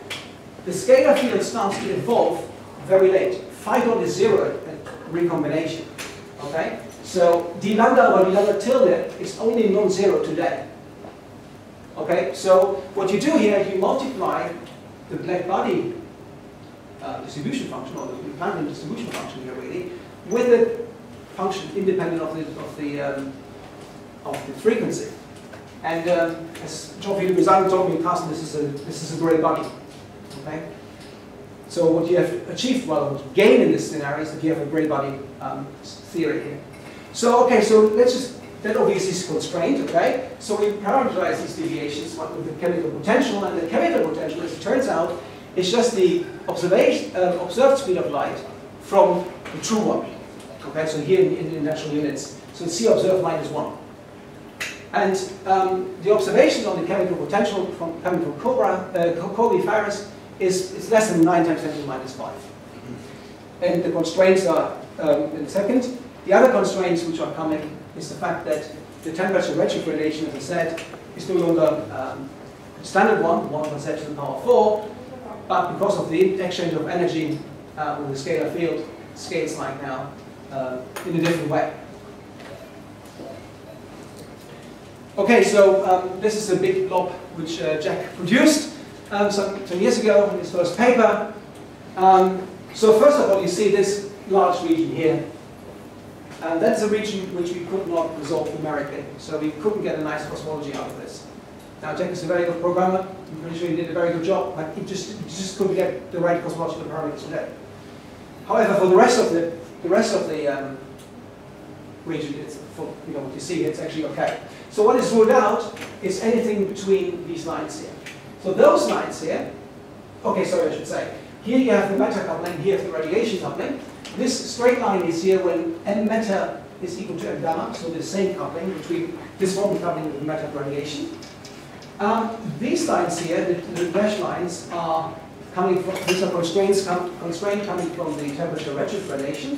The scalar field starts to evolve very late. Phi dot is 0 at recombination. Okay? So d lambda over d lambda tilde is only non-zero today. Okay? So what you do here is you multiply the black body distribution function, or the Planck distribution function here really, with a function independent of the frequency. And as Jean-Philippe Besson told me, Carsten, this is a gray body. Okay? So what you have achieved, well, what you gain in this scenario is that you have a gray body theory here. So okay, so let's just, that obviously is constrained, okay? So we parameterize these deviations with the chemical potential, and the chemical potential, as it turns out, is just the observed speed of light from the true one. Okay, so here in natural units, so C observed minus 1. And the observation on the chemical potential coming from Colby Farris is less than 9 times 10 to the minus 5. And the constraints are in a second. The other constraints which are coming is the fact that the temperature redshift relation, as I said, is no longer standard one per Z to the power 4, but because of the exchange of energy with the scalar field, scales like now in a different way. Okay, so this is a big blob which Jack produced some years ago in his first paper. So first of all, you see this large region here. And that's a region which we could not resolve numerically, so we couldn't get a nice cosmology out of this. Now, Jack is a very good programmer. I'm pretty sure he did a very good job, but he just couldn't get the right cosmological parameters today. However, for the rest of the region, it's for what you see, it's actually okay. So what is ruled out is anything between these lines here. So those lines here, okay, sorry, I should say, here you have the meta coupling, here you have the radiation coupling. This straight line is here when m meta is equal to m gamma, so the same coupling between this form of coupling with meta radiation. These lines here, the dashed lines, are coming from, these are constraints coming from the temperature redshift relation,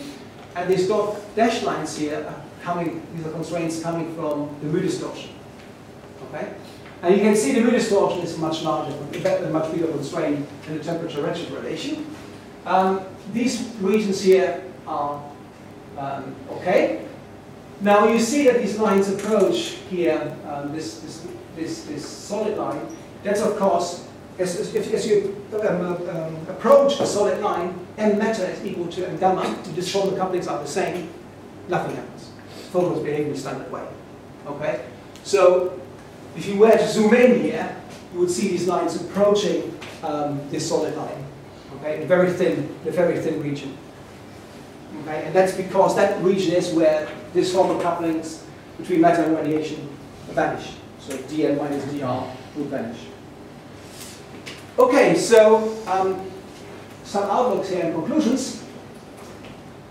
and these dashed lines here are these are constraints coming from the mu distortion. Okay? And you can see the mu distortion is much larger, a much bigger constraint than the temperature redshift relation. These regions here are okay. Now you see that these lines approach here, this solid line. That's of course, as you approach the solid line, m meta is equal to m gamma. The disformal couplings are the same. Nothing happens. Photons behave in a standard way. Okay. So if you were to zoom in here, you would see these lines approaching this solid line. Okay, in a very thin region. Okay, and that's because that region is where disformal couplings between matter and radiation vanish. So dm minus dr would vanish. Okay, so some outlooks here and conclusions.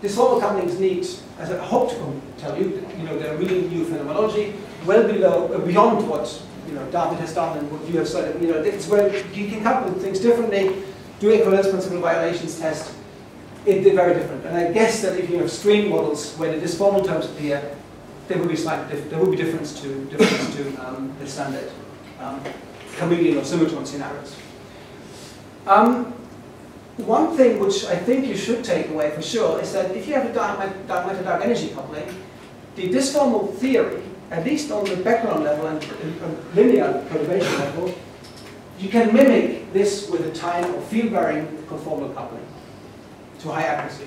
Disformal couplings need, as I hope to tell you, they're really new phenomenology, well beyond what David has done and what you have said. It's where you can couple things differently. Do equivalence principle violations test, they're very different. And I guess that if you have string models where the disformal terms appear, there will be slightly there will be difference to the standard chameleon or symmetron scenarios. one thing which I think you should take away for sure is that if you have a dark matter-dark energy coupling, the disformal theory, at least on the background level and linear perturbation level, you can mimic this with a type of field-varying conformal coupling to high accuracy.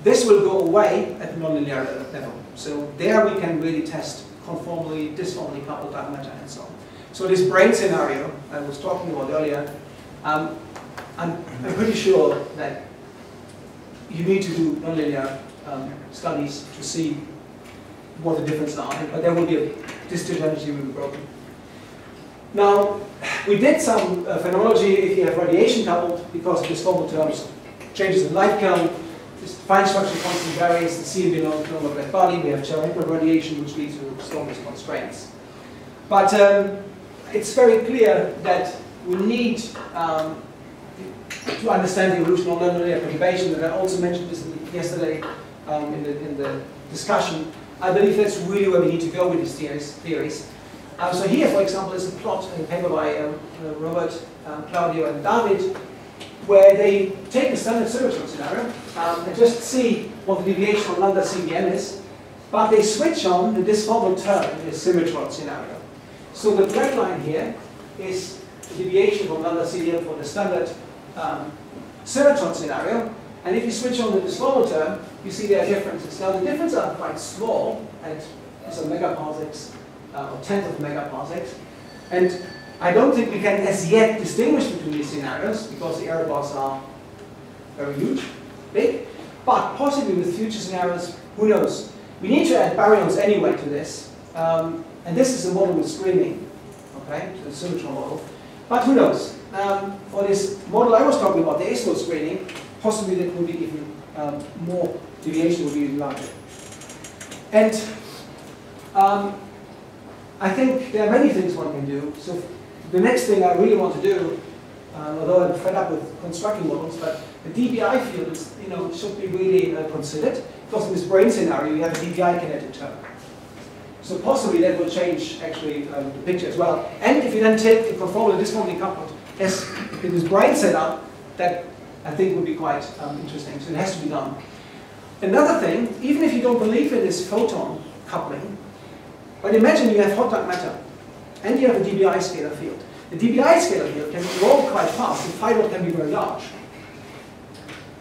This will go away at the nonlinear level. So there we can really test conformally, disformally coupled dark matter and so on. So this brain scenario I was talking about earlier, I'm pretty sure that you need to do nonlinear studies to see what the differences are, but there will be this energy will be broken. Now, we did some phenomenology if you have radiation coupled because of this formal terms, changes in light count, this fine structure constant varies, the C belongs to a black body, we have Cherenkov radiation which leads to Supernova constraints. But it's very clear that we need to understand the evolution of nonlinear perturbation, and I also mentioned this yesterday in the discussion. I believe that's really where we need to go with these theories. So here, for example, is a plot in a paper by Robert, Claudio, and David, where they take a standard symmetron scenario and just see what the deviation from lambda CDM is, but they switch on the disformal term in the symmetron scenario. So the black line here is the deviation from lambda CDM for the standard symmetron scenario, and if you switch on the disformal term, you see there are differences. Now the differences are quite small, at some megaparsecs, or tenth of megaparsecs, and I don't think we can as yet distinguish between these scenarios because the error bars are very huge, big, but possibly with future scenarios, who knows? We need to add baryons anyway to this, and this is a model with screening, okay, so the symmetron model, but who knows? For this model I was talking about, there is no screening, possibly that will be even more deviation will be even larger. And I think there are many things one can do. So the next thing I really want to do, although I'm fed up with constructing models, but the DBI field is, should be really considered, because in this brain scenario you have a DBI kinetic term. So possibly that will change actually the picture as well. And if you then take the conformal and disformally coupled as in this brain setup, that I think would be quite interesting. So it has to be done. Another thing, even if you don't believe in this photon coupling, but imagine you have hot dark matter and you have a DBI scalar field. The DBI scalar field can evolve quite fast. The phi dot can be very large,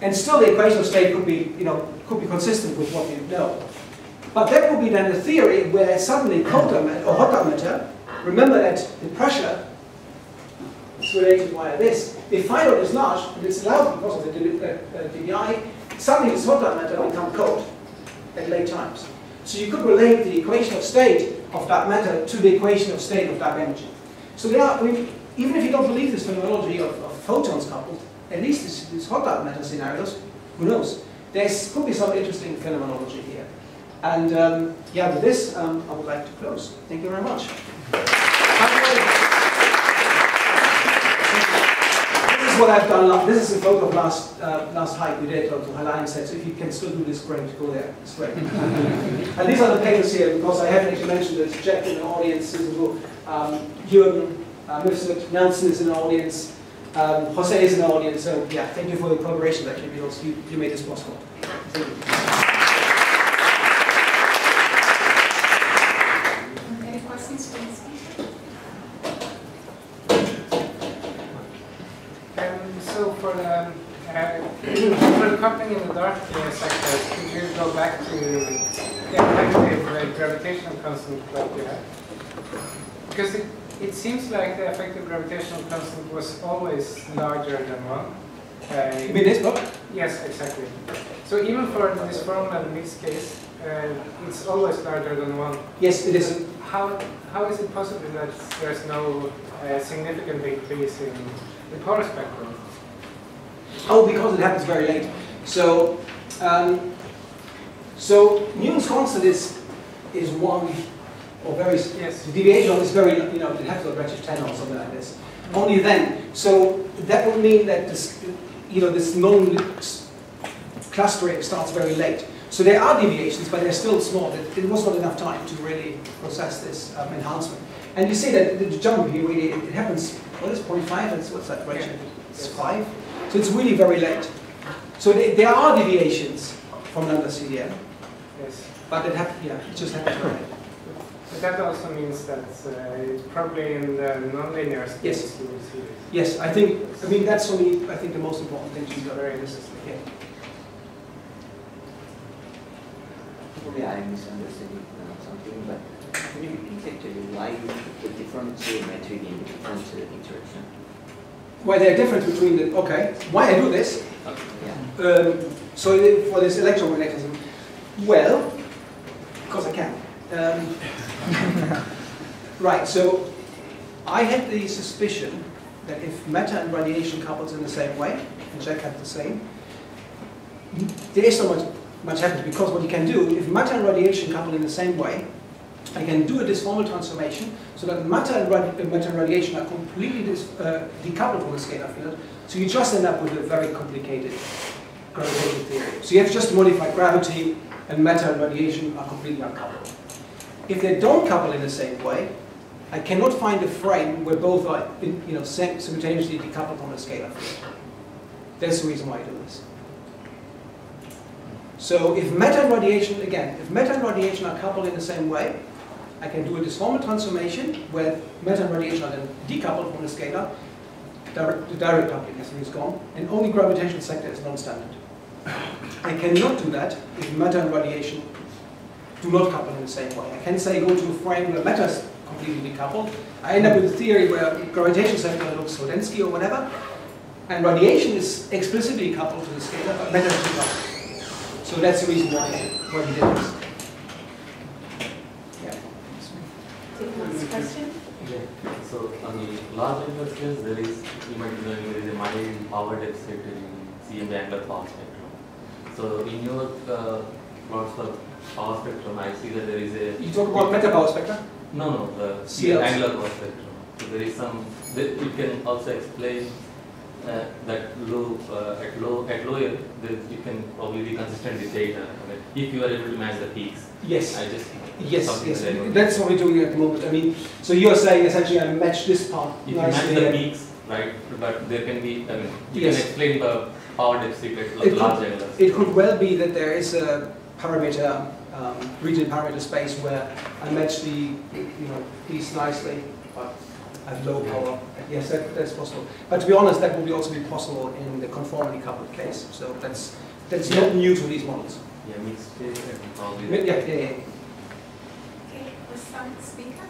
and still the equation of state could be, could be consistent with what you know. But that would be then the theory where suddenly cold dark matter or hot dark matter. Remember that the pressure is related via this. If phi dot is large, and it's allowed because of the DBI, suddenly this hot dark matter become cold at late times. So you could relate the equation of state of dark matter to the equation of state of dark energy. So there are, even if you don't believe this phenomenology of photons coupled, at least these hot dark matter scenarios, who knows? There could be some interesting phenomenology here. And yeah, with this, I would like to close. Thank you very much. This is what I've done. This is a photo of last hike we did to Highline set. So if you can still do this, great, go there. It's great. And these are the papers here, because I haven't actually mentioned this. Jack in the audience, Jürgen, Mifsud, Nelson is in the audience, Jose is in the audience. So yeah, thank you for the collaboration actually, because you made this possible. Thank you. Any questions, please? So for the coupling in the dark sectors, could you go back to the effective gravitational constant that you had? Because it seems like the effective gravitational constant was always larger than 1. You mean this book? Yes, exactly. So even for this formula in this case, it's always larger than 1. Yes, it is. How is it possible that there's no significant increase in the power spectrum? Oh, because it happens very late. So, so Newton's constant is 1 or very. Yes. The deviation is very. It has to redshift 10 or something like this. Only then. So that would mean that this, this clustering starts very late. So there are deviations, but they're still small. It was not enough time to really process this enhancement. And you see that the jump here really it happens. What is 0.5? What's that ratio? It's 5. So it's really very late. So there are deviations from lambda CDM, Yes. but it just happens very late. But that also means that probably in the nonlinear space Yes. you will see this. Yes, I mean that's for me, I think the most important thing to do. Very interesting. Yeah. Probably I misunderstood something, but can you repeat actually why you put the differential method in the differential interaction? Why there are differences between the, okay, why I do this? Yeah. So for this electromagnetism, well, because I can. Right, so I had the suspicion that if matter and radiation couples in the same way, and Jack had the same, there is so much happens, because what you can do, if matter and radiation couple in the same way, I can do a disformal transformation so that matter and radiation are completely decoupled from the scalar field, so you just end up with a very complicated gravitational theory. So you have just modified gravity, and matter and radiation are completely uncoupled. If they don't couple in the same way, I cannot find a frame where both are simultaneously decoupled from the scalar field. That's the reason why I do this. So if matter and radiation, again, if matter and radiation are coupled in the same way, I can do a disformal transformation where matter and radiation are then decoupled from the scalar. The direct coupling is gone, and only gravitational sector is non-standard. I cannot do that if matter and radiation do not couple in the same way. I can say go to a frame where matter is completely decoupled. I end up with a theory where gravitational sector looks Hodensky or whatever, and radiation is explicitly coupled to the scalar, but matter is decoupled. So that's the reason why we did this. Yeah. Take one question. Yeah. So on the large angular scales, there is, you might be knowing, there is a mild power deficit in CMB angular power spectrum. So in your plots for power spectrum, I see that there is a... You talk about meta power spectrum? No, the CLs. angular power spectrum. So there is some, you can also explain that low, at lower, you can probably be consistent with data. I mean, if you are able to match the peaks. Yes. Yes. There. That's what we're doing at the moment. I mean, so you're saying essentially I match this part. If you match the peaks, right? But there can be, I mean, you can explain the power deficit at large angles. It could well be that there is a parameter, region parameter space where I match the, piece nicely, but at low power. Yes, that's possible. But to be honest, that will also be possible in the conformally coupled case. So that's not new to these models. Yeah, mixed phase and probably. Yeah. Okay, was some speaker?